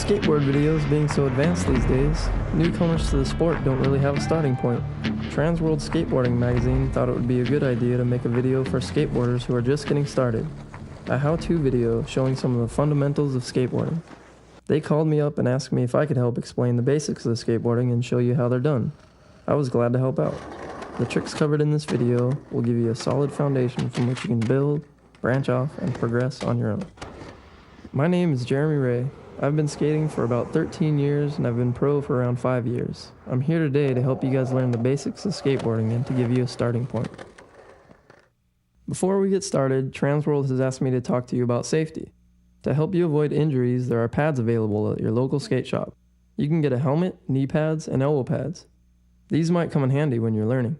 skateboard videos being so advanced these days, newcomers to the sport don't really have a starting point. Transworld Skateboarding magazine thought it would be a good idea to make a video for skateboarders who are just getting started. A how-to video showing some of the fundamentals of skateboarding. They called me up and asked me if I could help explain the basics of skateboarding and show you how they're done. I was glad to help out. The tricks covered in this video will give you a solid foundation from which you can build, branch off, and progress on your own. My name is Jeremy Ray. I've been skating for about 13 years and I've been pro for around 5 years. I'm here today to help you guys learn the basics of skateboarding and to give you a starting point. Before we get started, Transworld has asked me to talk to you about safety. To help you avoid injuries, there are pads available at your local skate shop. You can get a helmet, knee pads, and elbow pads. These might come in handy when you're learning.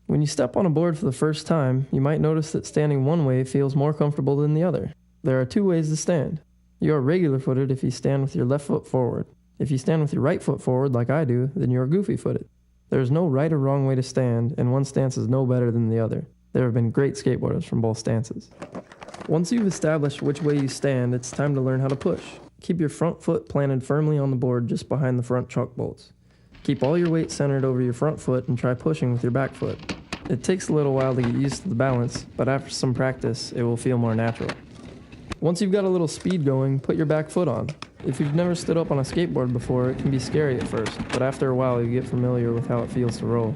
When you step on a board for the first time, you might notice that standing one way feels more comfortable than the other. There are two ways to stand. You are regular-footed if you stand with your left foot forward. If you stand with your right foot forward like I do, then you are goofy-footed. There is no right or wrong way to stand, and one stance is no better than the other. There have been great skateboarders from both stances. Once you've established which way you stand, it's time to learn how to push. Keep your front foot planted firmly on the board just behind the front chuck bolts. Keep all your weight centered over your front foot and try pushing with your back foot. It takes a little while to get used to the balance, but after some practice, it will feel more natural. Once you've got a little speed going, put your back foot on. If you've never stood up on a skateboard before, it can be scary at first, but after a while you get familiar with how it feels to roll.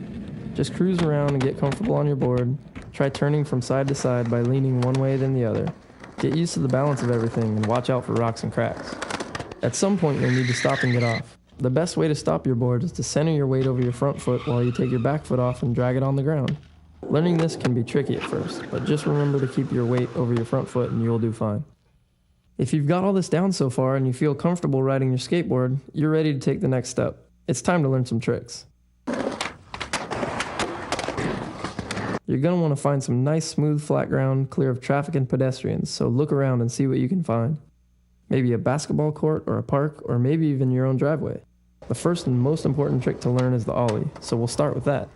Just cruise around and get comfortable on your board. Try turning from side to side by leaning one way then the other. Get used to the balance of everything and watch out for rocks and cracks. At some point you'll need to stop and get off. The best way to stop your board is to center your weight over your front foot while you take your back foot off and drag it on the ground. Learning this can be tricky at first, but just remember to keep your weight over your front foot and you'll do fine. If you've got all this down so far and you feel comfortable riding your skateboard, you're ready to take the next step. It's time to learn some tricks. You're going to want to find some nice smooth flat ground clear of traffic and pedestrians, so look around and see what you can find. Maybe a basketball court or a park, or maybe even your own driveway. The first and most important trick to learn is the ollie, so we'll start with that.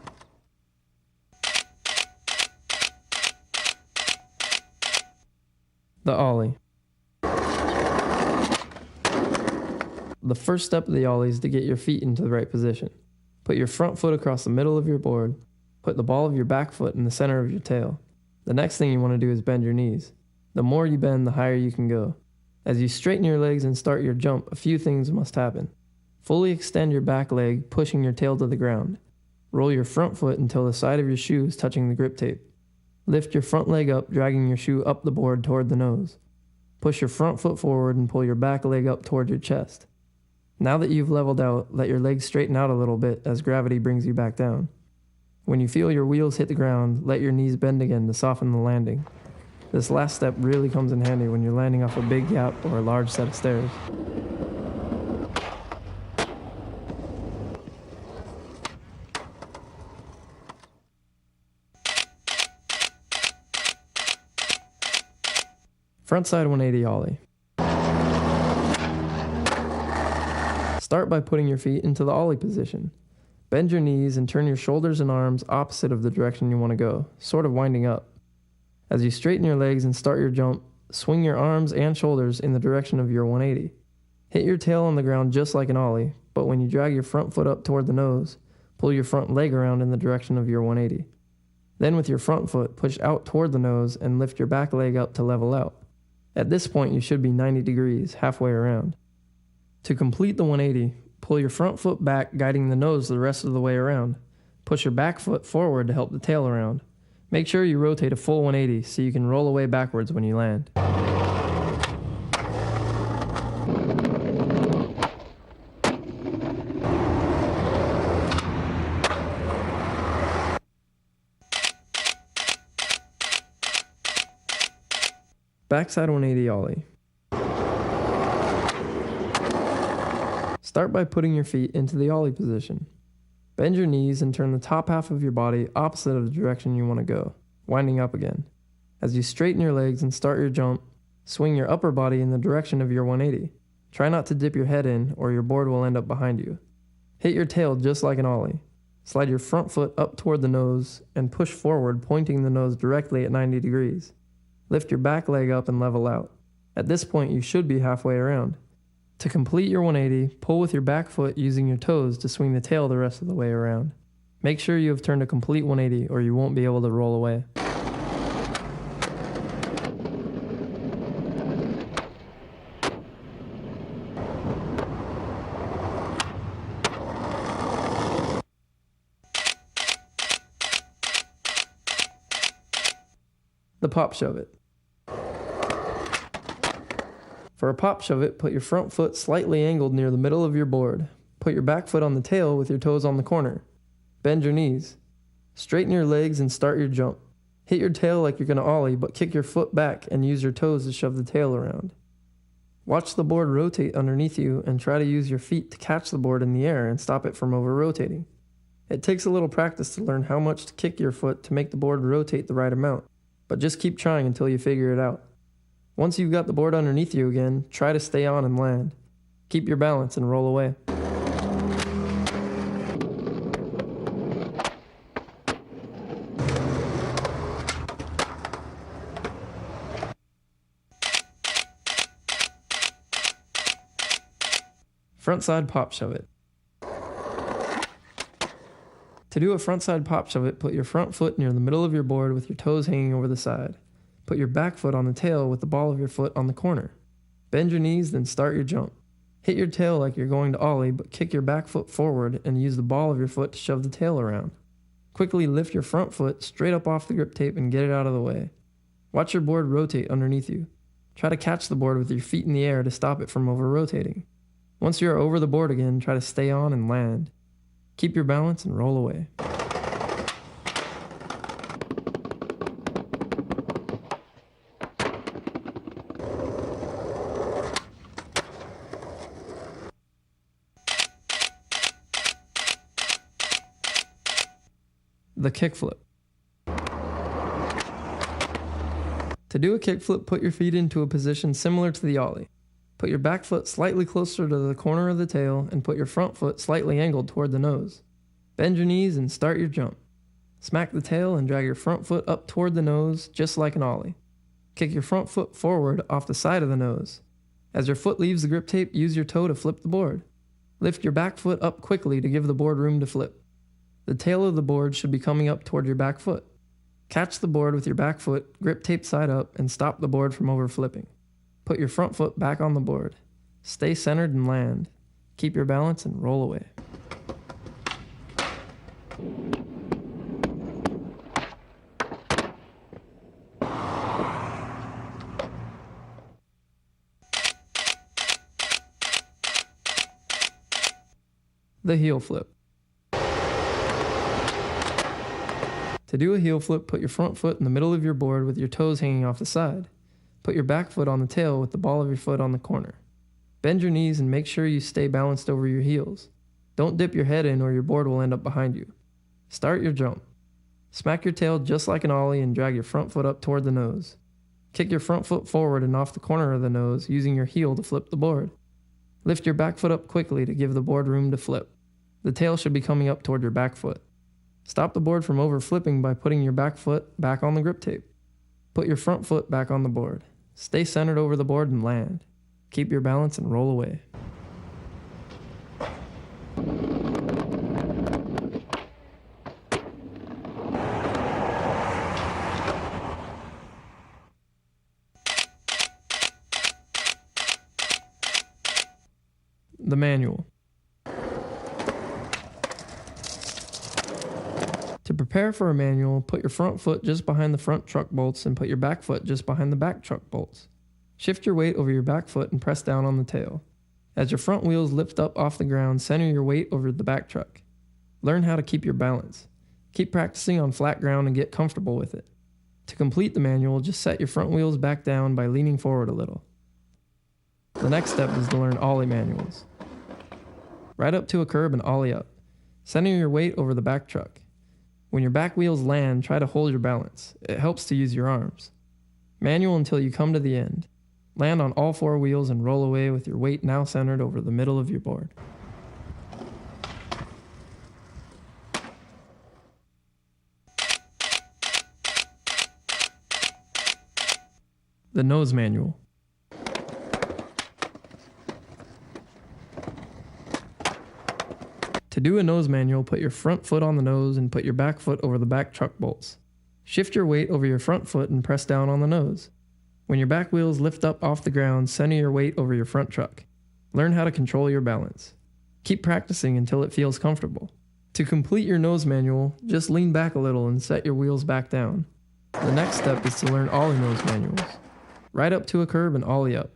The ollie. The first step of the ollie is to get your feet into the right position. Put your front foot across the middle of your board. Put the ball of your back foot in the center of your tail. The next thing you want to do is bend your knees. The more you bend, the higher you can go. As you straighten your legs and start your jump, a few things must happen. Fully extend your back leg, pushing your tail to the ground. Roll your front foot until the side of your shoe is touching the grip tape. Lift your front leg up, dragging your shoe up the board toward the nose. Push your front foot forward and pull your back leg up toward your chest. Now that you've leveled out, let your legs straighten out a little bit as gravity brings you back down. When you feel your wheels hit the ground, let your knees bend again to soften the landing. This last step really comes in handy when you're landing off a big gap or a large set of stairs. Frontside 180 ollie. Start by putting your feet into the ollie position. Bend your knees and turn your shoulders and arms opposite of the direction you want to go, sort of winding up. As you straighten your legs and start your jump, swing your arms and shoulders in the direction of your 180. Hit your tail on the ground just like an ollie, but when you drag your front foot up toward the nose, pull your front leg around in the direction of your 180. Then with your front foot, push out toward the nose and lift your back leg up to level out. At this point, you should be 90 degrees, halfway around. To complete the 180, pull your front foot back, guiding the nose the rest of the way around. Push your back foot forward to help the tail around. Make sure you rotate a full 180 so you can roll away backwards when you land. Backside 180 ollie. Start by putting your feet into the ollie position. Bend your knees and turn the top half of your body opposite of the direction you want to go, winding up again. As you straighten your legs and start your jump, swing your upper body in the direction of your 180. Try not to dip your head in or your board will end up behind you. Hit your tail just like an ollie. Slide your front foot up toward the nose and push forward, pointing the nose directly at 90 degrees. Lift your back leg up and level out. At this point, you should be halfway around. To complete your 180, pull with your back foot using your toes to swing the tail the rest of the way around. Make sure you have turned a complete 180 or you won't be able to roll away. The pop shove it. For a pop shove it, put your front foot slightly angled near the middle of your board. Put your back foot on the tail with your toes on the corner. Bend your knees. Straighten your legs and start your jump. Hit your tail like you're going to ollie, but kick your foot back and use your toes to shove the tail around. Watch the board rotate underneath you and try to use your feet to catch the board in the air and stop it from over-rotating. It takes a little practice to learn how much to kick your foot to make the board rotate the right amount, but just keep trying until you figure it out. Once you've got the board underneath you again, try to stay on and land. Keep your balance and roll away. Frontside pop shove it. To do a frontside pop shove it, put your front foot near the middle of your board with your toes hanging over the side. Put your back foot on the tail with the ball of your foot on the corner. Bend your knees, then start your jump. Hit your tail like you're going to ollie, but kick your back foot forward and use the ball of your foot to shove the tail around. Quickly lift your front foot straight up off the grip tape and get it out of the way. Watch your board rotate underneath you. Try to catch the board with your feet in the air to stop it from over-rotating. Once you are over the board again, try to stay on and land. Keep your balance and roll away. The kickflip. To do a kickflip, put your feet into a position similar to the ollie. Put your back foot slightly closer to the corner of the tail and put your front foot slightly angled toward the nose. Bend your knees and start your jump. Smack the tail and drag your front foot up toward the nose just like an ollie. Kick your front foot forward off the side of the nose. As your foot leaves the grip tape, use your toe to flip the board. Lift your back foot up quickly to give the board room to flip. The tail of the board should be coming up toward your back foot. Catch the board with your back foot, grip tape side up, and stop the board from over flipping. Put your front foot back on the board. Stay centered and land. Keep your balance and roll away. The heel flip. To do a heel flip, put your front foot in the middle of your board with your toes hanging off the side. Put your back foot on the tail with the ball of your foot on the corner. Bend your knees and make sure you stay balanced over your heels. Don't dip your head in or your board will end up behind you. Start your jump. Smack your tail just like an ollie and drag your front foot up toward the nose. Kick your front foot forward and off the corner of the nose using your heel to flip the board. Lift your back foot up quickly to give the board room to flip. The tail should be coming up toward your back foot. Stop the board from over flipping by putting your back foot back on the grip tape. Put your front foot back on the board. Stay centered over the board and land. Keep your balance and roll away. The manual. To prepare for a manual, put your front foot just behind the front truck bolts and put your back foot just behind the back truck bolts. Shift your weight over your back foot and press down on the tail. As your front wheels lift up off the ground, center your weight over the back truck. Learn how to keep your balance. Keep practicing on flat ground and get comfortable with it. To complete the manual, just set your front wheels back down by leaning forward a little. The next step is to learn ollie manuals. Ride up to a curb and ollie up. Center your weight over the back truck. When your back wheels land, try to hold your balance. It helps to use your arms. Manual until you come to the end. Land on all four wheels and roll away with your weight now centered over the middle of your board. The nose manual. To do a nose manual, put your front foot on the nose and put your back foot over the back truck bolts. Shift your weight over your front foot and press down on the nose. When your back wheels lift up off the ground, center your weight over your front truck. Learn how to control your balance. Keep practicing until it feels comfortable. To complete your nose manual, just lean back a little and set your wheels back down. The next step is to learn ollie nose manuals. Ride up to a curb and ollie up.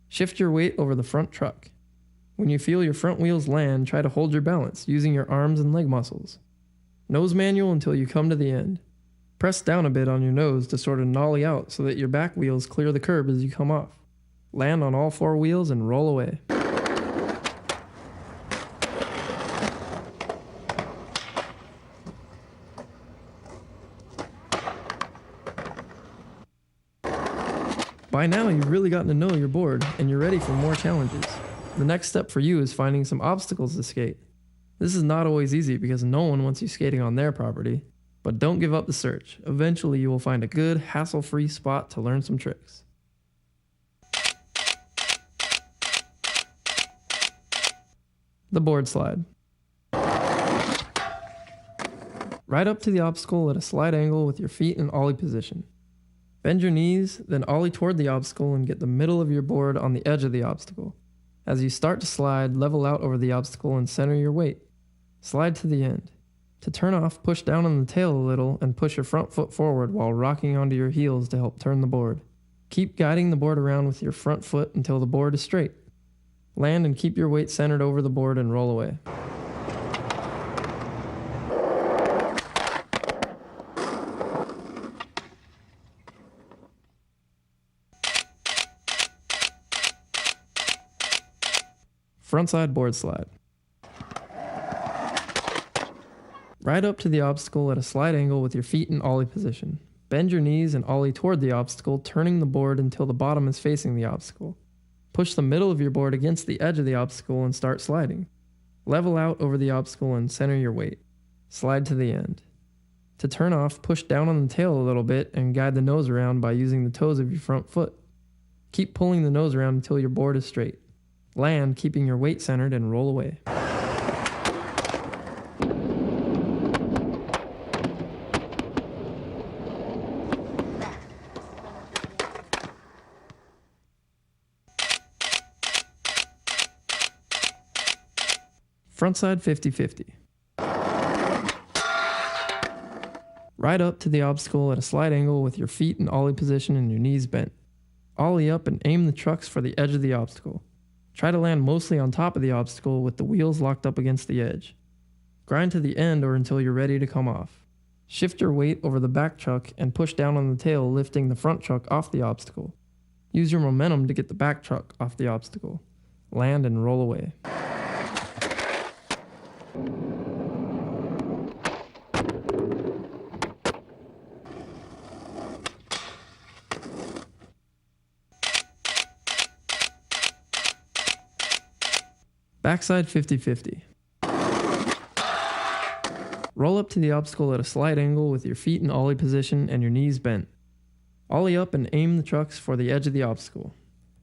Shift your weight over the front truck. When you feel your front wheels land, try to hold your balance using your arms and leg muscles. Nose manual until you come to the end. Press down a bit on your nose to sort of nollie out so that your back wheels clear the curb as you come off. Land on all 4 wheels and roll away. By now, you've really gotten to know your board, and you're ready for more challenges. The next step for you is finding some obstacles to skate. This is not always easy because no one wants you skating on their property, but don't give up the search. Eventually, you will find a good, hassle-free spot to learn some tricks. The board slide. Ride up to the obstacle at a slight angle with your feet in ollie position. Bend your knees, then ollie toward the obstacle and get the middle of your board on the edge of the obstacle. As you start to slide, level out over the obstacle and center your weight. Slide to the end. To turn off, push down on the tail a little and push your front foot forward while rocking onto your heels to help turn the board. Keep guiding the board around with your front foot until the board is straight. Land and keep your weight centered over the board and roll away. Frontside board slide. Ride up to the obstacle at a slight angle with your feet in ollie position. Bend your knees and ollie toward the obstacle, turning the board until the bottom is facing the obstacle. Push the middle of your board against the edge of the obstacle and start sliding. Level out over the obstacle and center your weight. Slide to the end. To turn off, push down on the tail a little bit and guide the nose around by using the toes of your front foot. Keep pulling the nose around until your board is straight. Land, keeping your weight centered, and roll away. Frontside 50-50. Ride up to the obstacle at a slight angle with your feet in ollie position and your knees bent. Ollie up and aim the trucks for the edge of the obstacle. Try to land mostly on top of the obstacle with the wheels locked up against the edge. Grind to the end or until you're ready to come off. Shift your weight over the back truck and push down on the tail, lifting the front truck off the obstacle. Use your momentum to get the back truck off the obstacle. Land and roll away. Backside 50-50. Roll up to the obstacle at a slight angle with your feet in ollie position and your knees bent. Ollie up and aim the trucks for the edge of the obstacle.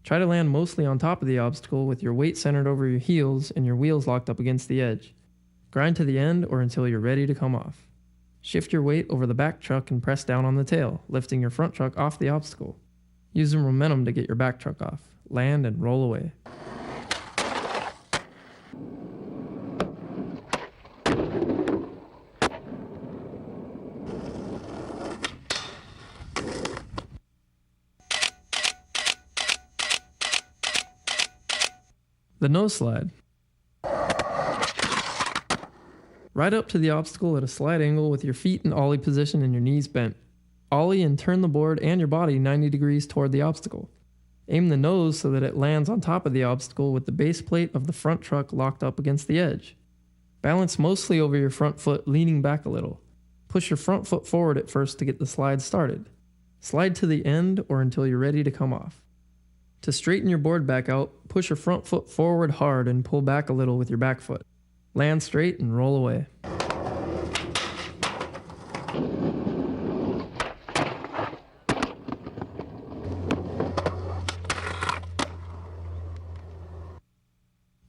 Try to land mostly on top of the obstacle with your weight centered over your heels and your wheels locked up against the edge. Grind to the end or until you're ready to come off. Shift your weight over the back truck and press down on the tail, lifting your front truck off the obstacle. Use the momentum to get your back truck off. Land and roll away. The nose slide. Ride up to the obstacle at a slight angle with your feet in ollie position and your knees bent. Ollie and turn the board and your body 90 degrees toward the obstacle. Aim the nose so that it lands on top of the obstacle with the base plate of the front truck locked up against the edge. Balance mostly over your front foot, leaning back a little. Push your front foot forward at first to get the slide started. Slide to the end or until you're ready to come off. To straighten your board back out, push your front foot forward hard and pull back a little with your back foot. Land straight and roll away.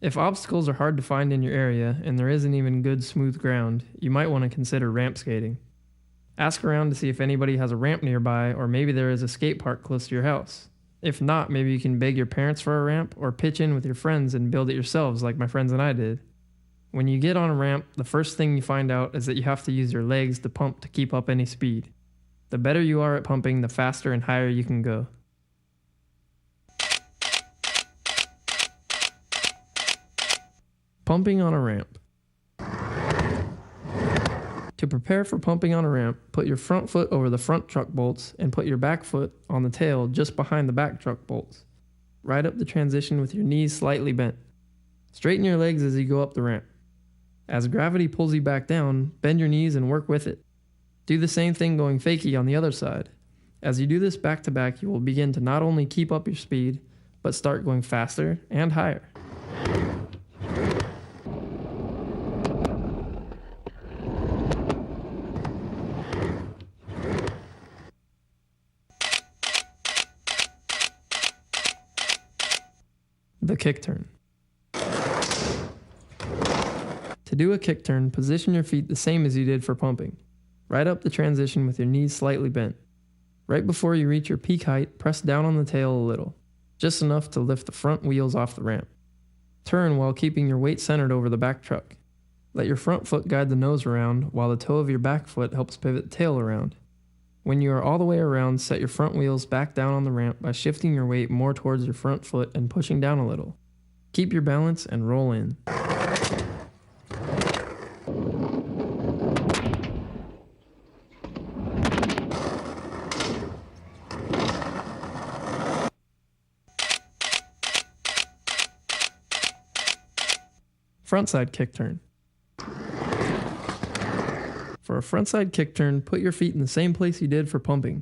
If obstacles are hard to find in your area and there isn't even good smooth ground, you might want to consider ramp skating. Ask around to see if anybody has a ramp nearby, or maybe there is a skate park close to your house. If not, maybe you can beg your parents for a ramp or pitch in with your friends and build it yourselves like my friends and I did. When you get on a ramp, the first thing you find out is that you have to use your legs to pump to keep up any speed. The better you are at pumping, the faster and higher you can go. Pumping on a ramp. To prepare for pumping on a ramp, put your front foot over the front truck bolts and put your back foot on the tail just behind the back truck bolts. Ride up the transition with your knees slightly bent. Straighten your legs as you go up the ramp. As gravity pulls you back down, bend your knees and work with it. Do the same thing going fakie on the other side. As you do this back to back, you will begin to not only keep up your speed, but start going faster and higher. The kick turn. To do a kick turn, position your feet the same as you did for pumping. Ride up the transition with your knees slightly bent. Right before you reach your peak height, press down on the tail a little, just enough to lift the front wheels off the ramp. Turn while keeping your weight centered over the back truck. Let your front foot guide the nose around while the toe of your back foot helps pivot the tail around. When you are all the way around, set your front wheels back down on the ramp by shifting your weight more towards your front foot and pushing down a little. Keep your balance and roll in. Frontside kick turn. For a frontside kick turn, put your feet in the same place you did for pumping.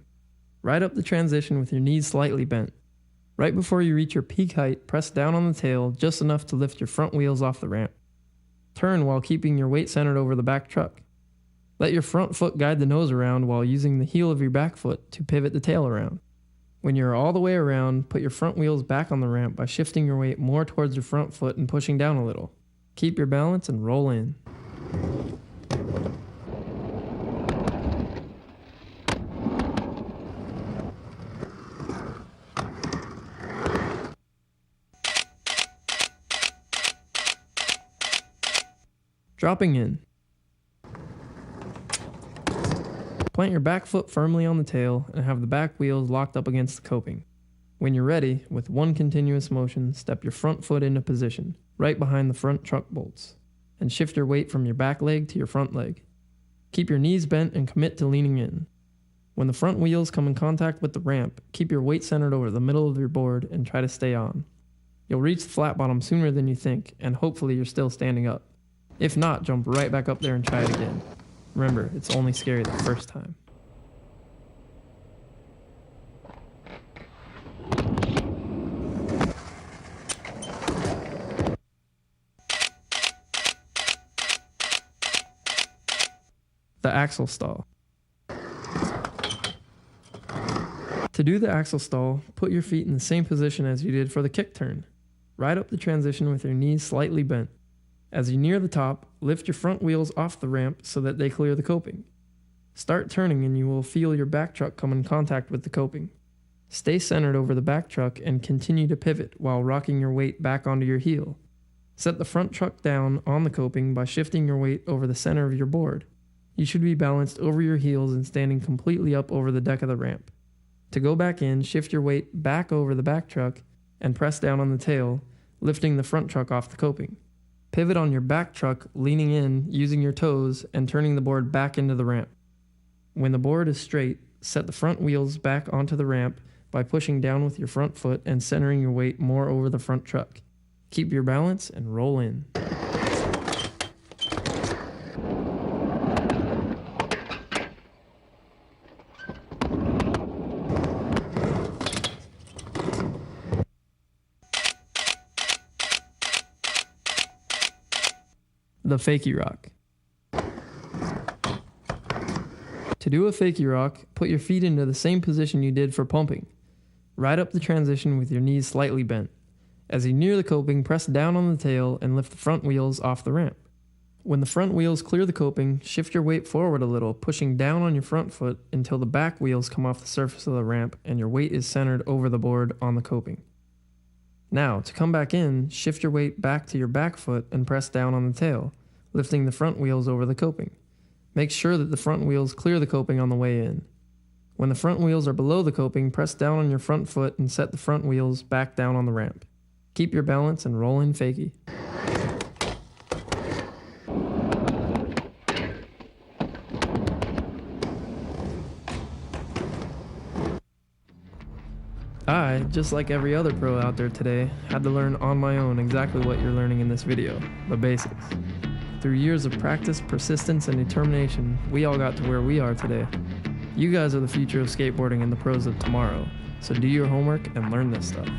Ride up the transition with your knees slightly bent. Right before you reach your peak height, press down on the tail just enough to lift your front wheels off the ramp. Turn while keeping your weight centered over the back truck. Let your front foot guide the nose around while using the heel of your back foot to pivot the tail around. When you're all the way around, put your front wheels back on the ramp by shifting your weight more towards your front foot and pushing down a little. Keep your balance and roll in. Dropping in. Plant your back foot firmly on the tail and have the back wheels locked up against the coping. When you're ready, with one continuous motion, step your front foot into position, right behind the front truck bolts, and shift your weight from your back leg to your front leg. Keep your knees bent and commit to leaning in. When the front wheels come in contact with the ramp, keep your weight centered over the middle of your board and try to stay on. You'll reach the flat bottom sooner than you think, and hopefully you're still standing up. If not, jump right back up there and try it again. Remember, it's only scary the first time. The axle stall. To do the axle stall, put your feet in the same position as you did for the kick turn. Ride up the transition with your knees slightly bent. As you near the top, lift your front wheels off the ramp so that they clear the coping. Start turning and you will feel your back truck come in contact with the coping. Stay centered over the back truck and continue to pivot while rocking your weight back onto your heel. Set the front truck down on the coping by shifting your weight over the center of your board. You should be balanced over your heels and standing completely up over the deck of the ramp. To go back in, shift your weight back over the back truck and press down on the tail, lifting the front truck off the coping. Pivot on your back truck, leaning in, using your toes, and turning the board back into the ramp. When the board is straight, set the front wheels back onto the ramp by pushing down with your front foot and centering your weight more over the front truck. Keep your balance and roll in. The fakie rock. To do a fakie rock, put your feet into the same position you did for pumping. Ride up the transition with your knees slightly bent. As you near the coping, press down on the tail and lift the front wheels off the ramp. When the front wheels clear the coping, shift your weight forward a little, pushing down on your front foot until the back wheels come off the surface of the ramp and your weight is centered over the board on the coping. Now, to come back in, shift your weight back to your back foot and press down on the tail, lifting the front wheels over the coping. Make sure that the front wheels clear the coping on the way in. When the front wheels are below the coping, press down on your front foot and set the front wheels back down on the ramp. Keep your balance and roll in fakie. I, just like every other pro out there today, had to learn on my own exactly what you're learning in this video, the basics. Through years of practice, persistence, and determination, we all got to where we are today. You guys are the future of skateboarding and the pros of tomorrow, so do your homework and learn this stuff.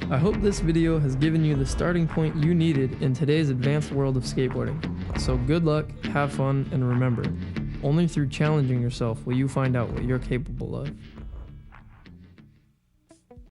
I hope this video has given you the starting point you needed in today's advanced world of skateboarding. So good luck, have fun, and remember, only through challenging yourself will you find out what you're capable of.